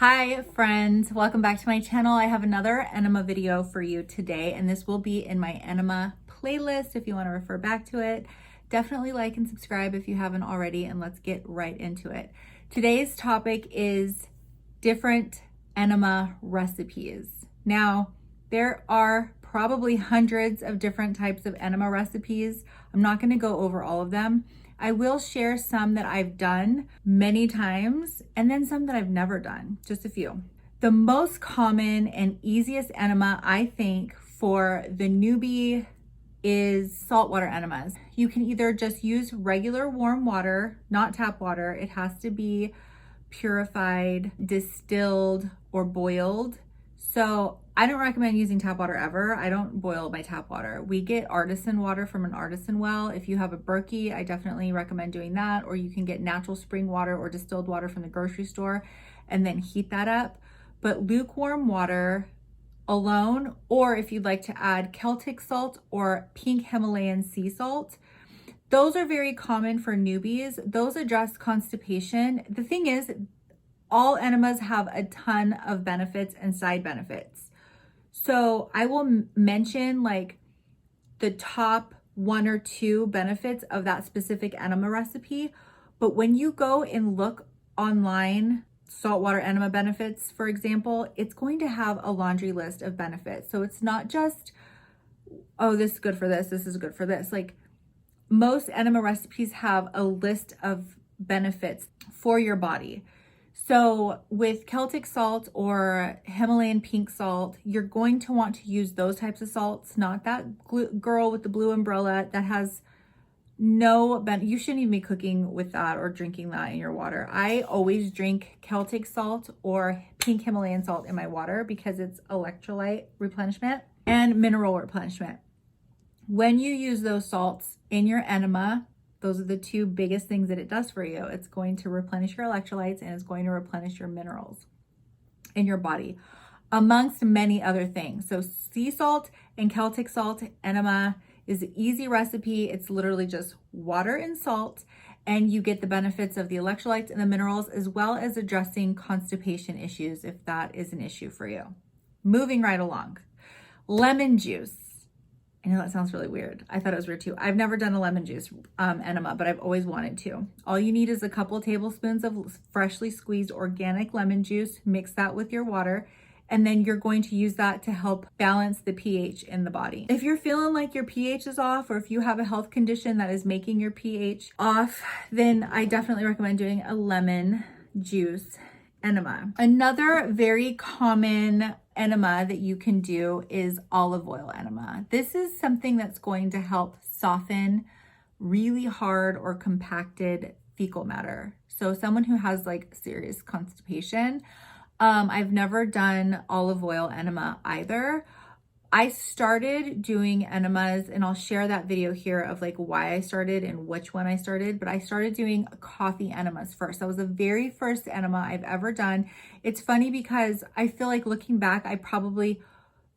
Hi friends, welcome back to my channel. I have another enema video for you today, and this will be in my enema playlist if you want to refer back to it. Definitely like and subscribe if you haven't already, and let's get right into it. Today's topic is different enema recipes. Now, there are probably hundreds of different types of enema recipes. I'm not going to go over all of them. I will share some that I've done many times and then some that I've never done, just a few. The most common and easiest enema, I think, for the newbie is saltwater enemas. You can either just use regular warm water, not tap water. It has to be purified, distilled, or boiled. So I don't recommend using tap water ever. I don't boil my tap water. We get artisan water from an artisan well. If you have a Berkey, I definitely recommend doing that, or you can get natural spring water or distilled water from the grocery store and then heat that up. But lukewarm water alone, or if you'd like to add Celtic salt or pink Himalayan sea salt, those are very common for newbies. Those address constipation. The thing is, all enemas have a ton of benefits and side benefits. So I will mention like the top 1 or 2 benefits of that specific enema recipe. But when you go and look online, saltwater enema benefits, for example, it's going to have a laundry list of benefits. So it's not just, oh, this is good for this, this is good for this. Like, most enema recipes have a list of benefits for your body. So with Celtic salt or Himalayan pink salt, you're going to want to use those types of salts, not that girl with the blue umbrella that has no benefit. You shouldn't even be cooking with that or drinking that in your water. I always drink Celtic salt or pink Himalayan salt in my water because it's electrolyte replenishment and mineral replenishment. When you use those salts in your enema, those are the 2 biggest things that it does for you. It's going to replenish your electrolytes and it's going to replenish your minerals in your body, amongst many other things. So sea salt and Celtic salt enema is an easy recipe. It's literally just water and salt, and you get the benefits of the electrolytes and the minerals, as well as addressing constipation issues if that is an issue for you. Moving right along. Lemon juice. I know that sounds really weird. I thought it was weird too. I've never done a lemon juice enema, but I've always wanted to. All you need is a couple of tablespoons of freshly squeezed organic lemon juice. Mix that with your water, and then you're going to use that to help balance the pH in the body. If you're feeling like your pH is off, or if you have a health condition that is making your pH off, then I definitely recommend doing a lemon juice enema. Another very common enema that you can do is olive oil enema. This is something that's going to help soften really hard or compacted fecal matter. So someone who has like serious constipation. I've never done olive oil enema either. I started doing enemas, and I'll share that video here of like why I started and which one I started, but I started doing coffee enemas first. That was the very first enema I've ever done. It's funny because I feel like looking back, I probably,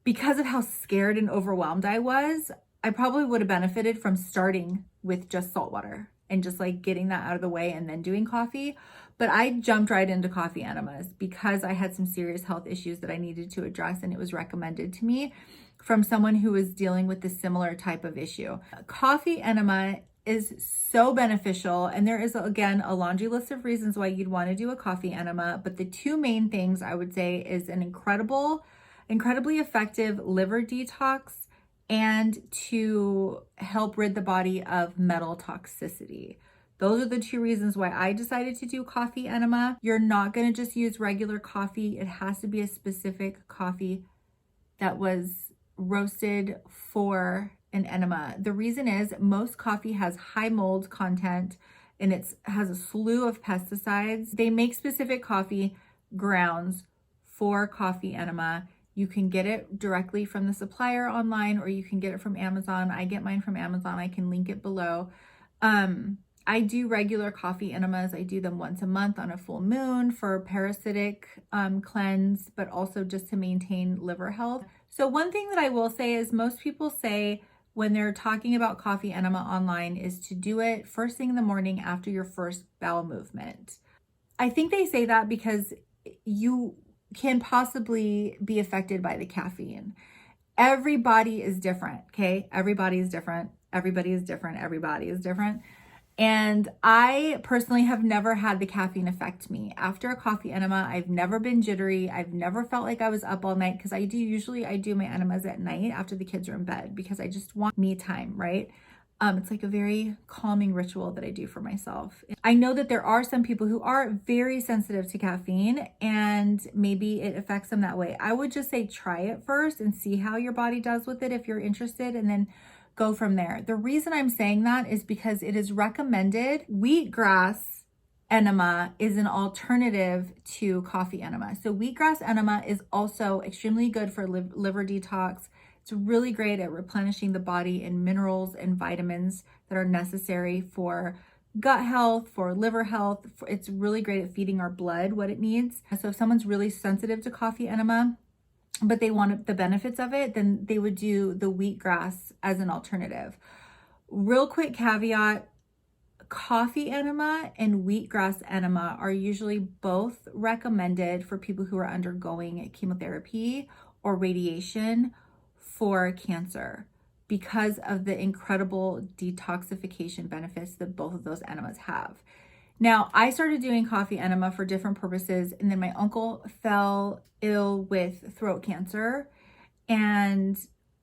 because of how scared and overwhelmed I was, I probably would have benefited from starting with just salt water and just like getting that out of the way and then doing coffee. But I jumped right into coffee enemas because I had some serious health issues that I needed to address, and it was recommended to me from someone who was dealing with a similar type of issue. Coffee enema is so beneficial, and there is, again, a laundry list of reasons why you'd want to do a coffee enema, but the 2 main things I would say is an incredibly effective liver detox and to help rid the body of metal toxicity. Those are the 2 reasons why I decided to do coffee enema. You're not going to just use regular coffee. It has to be a specific coffee that was roasted for an enema. The reason is most coffee has high mold content and it has a slew of pesticides. They make specific coffee grounds for coffee enema. You can get it directly from the supplier online, or you can get it from Amazon. I get mine from Amazon. I can link it below. I do regular coffee enemas. I do them once a month on a full moon for parasitic cleanse, but also just to maintain liver health. So one thing that I will say is most people say when they're talking about coffee enema online is to do it first thing in the morning after your first bowel movement. I think they say that because you can possibly be affected by the caffeine. Everybody is different, okay? Everybody is different. Everybody is different. Everybody is different. And I personally have never had the caffeine affect me. After a coffee enema, I've never been jittery. I've never felt like I was up all night, because I do my enemas at night after the kids are in bed, because I just want me time, right? It's like a very calming ritual that I do for myself. I know that there are some people who are very sensitive to caffeine, and maybe it affects them that way. I would just say try it first and see how your body does with it if you're interested, and then go from there. The reason I'm saying that is because it is recommended. Wheatgrass enema is an alternative to coffee enema. So wheatgrass enema is also extremely good for liver detox. It's really great at replenishing the body in minerals and vitamins that are necessary for gut health, for liver health. It's really great at feeding our blood what it needs. So if someone's really sensitive to coffee enema, but they want the benefits of it, then they would do the wheatgrass as an alternative. Real quick caveat, coffee enema and wheatgrass enema are usually both recommended for people who are undergoing chemotherapy or radiation for cancer, because of the incredible detoxification benefits that both of those enemas have. Now, I started doing coffee enema for different purposes, and then my uncle fell ill with throat cancer, and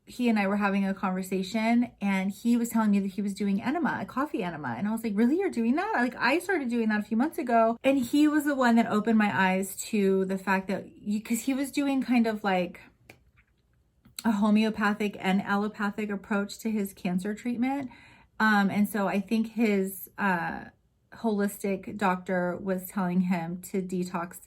he and I were having a conversation, and he was telling me that he was doing enema, a coffee enema. And I was like, really, you're doing that? Like, I started doing that a few months ago. And he was the one that opened my eyes to the fact that, because he was doing kind of like a homeopathic and allopathic approach to his cancer treatment. And so I think his holistic doctor was telling him to detox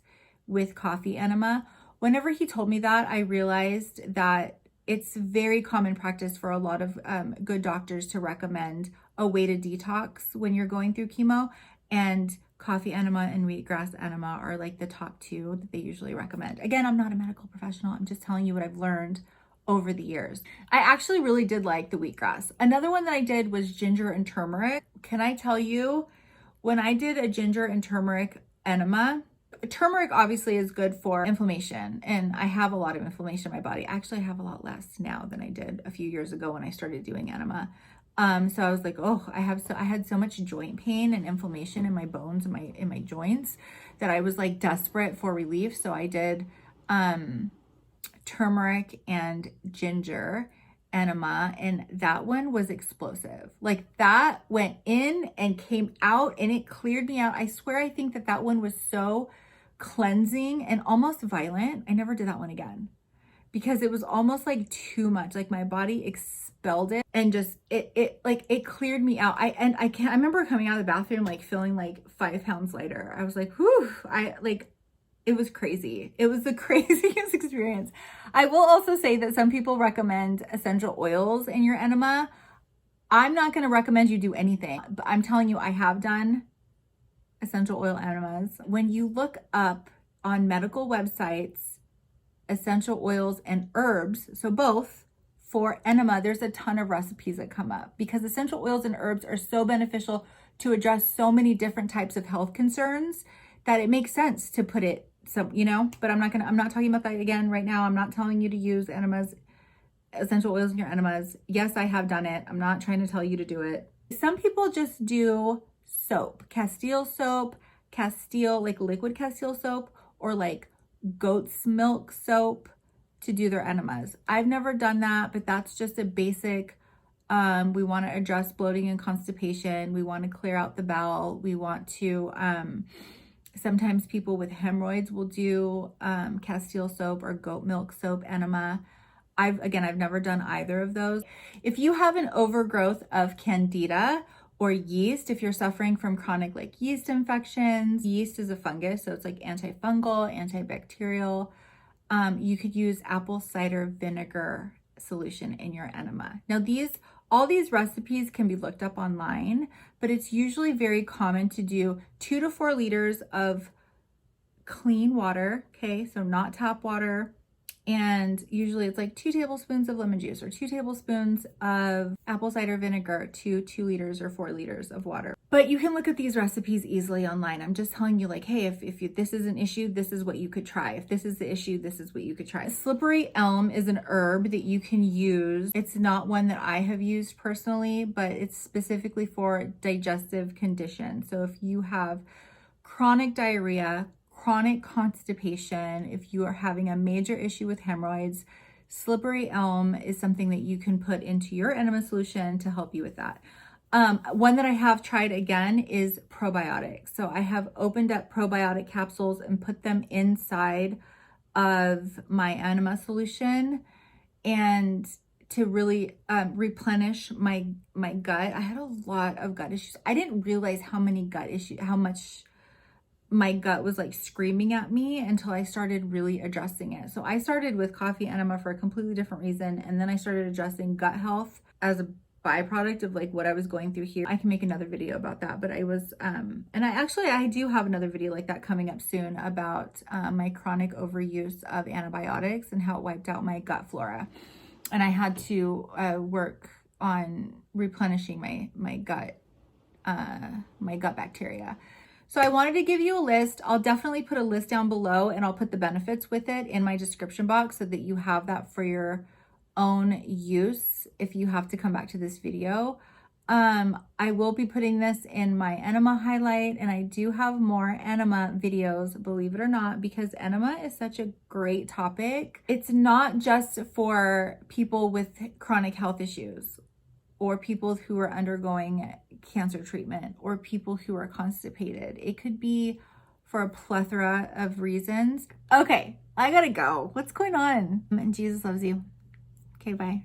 with coffee enema. Whenever he told me that, I realized that it's very common practice for a lot of good doctors to recommend a way to detox when you're going through chemo. And coffee enema and wheatgrass enema are like the top two that they usually recommend. Again, I'm not a medical professional. I'm just telling you what I've learned over the years. I actually really did like the wheatgrass. Another one that I did was ginger and turmeric. Can I tell you, when I did a ginger and turmeric enema, turmeric obviously is good for inflammation, and I have a lot of inflammation in my body. Actually, I have a lot less now than I did a few years ago when I started doing enema. So I was like, oh, I had so much joint pain and inflammation in my bones and in my joints that I was like desperate for relief. So I did turmeric and ginger enema, and that one was explosive. Like, that went in and came out, and it cleared me out. I swear, I think that one was so cleansing and almost violent. I never did that one again, because it was almost like too much. Like, my body expelled it, and just it cleared me out. I remember coming out of the bathroom like feeling like 5 pounds lighter. I was like, whew. It was crazy. It was the craziest experience. I will also say that some people recommend essential oils in your enema. I'm not going to recommend you do anything, but I'm telling you, I have done essential oil enemas. When you look up on medical websites, essential oils and herbs, so both for enema, there's a ton of recipes that come up, because essential oils and herbs are so beneficial to address so many different types of health concerns that it makes sense to put it, so, but I'm not talking about that again right now. I'm not telling you to use enemas, essential oils in your enemas. Yes, I have done it. I'm not trying to tell you to do it. Some people just do soap, Castile soap, like liquid Castile soap, or like goat's milk soap to do their enemas. I've never done that, but that's just a basic, we want to address bloating and constipation. We want to clear out the bowel. We want to, sometimes people with hemorrhoids will do Castile soap or goat milk soap enema. I've never done either of those. If you have an overgrowth of candida or yeast, if you're suffering from chronic like yeast infections, yeast is a fungus, so it's like antifungal, antibacterial, you could use apple cider vinegar solution in your enema. Now, all these recipes can be looked up online, but it's usually very common to do 2 to 4 liters of clean water, okay? So not tap water, And usually it's like 2 tablespoons of lemon juice or 2 tablespoons of apple cider vinegar to 2 liters or 4 liters of water. But you can look at these recipes easily online. I'm just telling you, like, hey, if this is an issue, this is what you could try. If this is the issue, this is what you could try. Slippery elm is an herb that you can use. It's not one that I have used personally, but it's specifically for digestive conditions. So if you have chronic diarrhea, chronic constipation, if you are having a major issue with hemorrhoids, slippery elm is something that you can put into your enema solution to help you with that. One that I have tried again is probiotics. So I have opened up probiotic capsules and put them inside of my enema solution, and to really replenish my gut. I had a lot of gut issues. I didn't realize how much my gut was like screaming at me until I started really addressing it. So I started with coffee enema for a completely different reason. And then I started addressing gut health as a byproduct of like what I was going through here. I can make another video about that, but I was, and I do have another video like that coming up soon about my chronic overuse of antibiotics and how it wiped out my gut flora. And I had to work on replenishing my gut bacteria. So I wanted to give you a list. I'll definitely put a list down below, and I'll put the benefits with it in my description box so that you have that for your own use if you have to come back to this video. I will be putting this in my enema highlight, and I do have more enema videos, believe it or not, because enema is such a great topic. It's not just for people with chronic health issues, or people who are undergoing cancer treatment, or people who are constipated. It could be for a plethora of reasons. Okay, I gotta go. What's going on? And Jesus loves you. Okay, bye.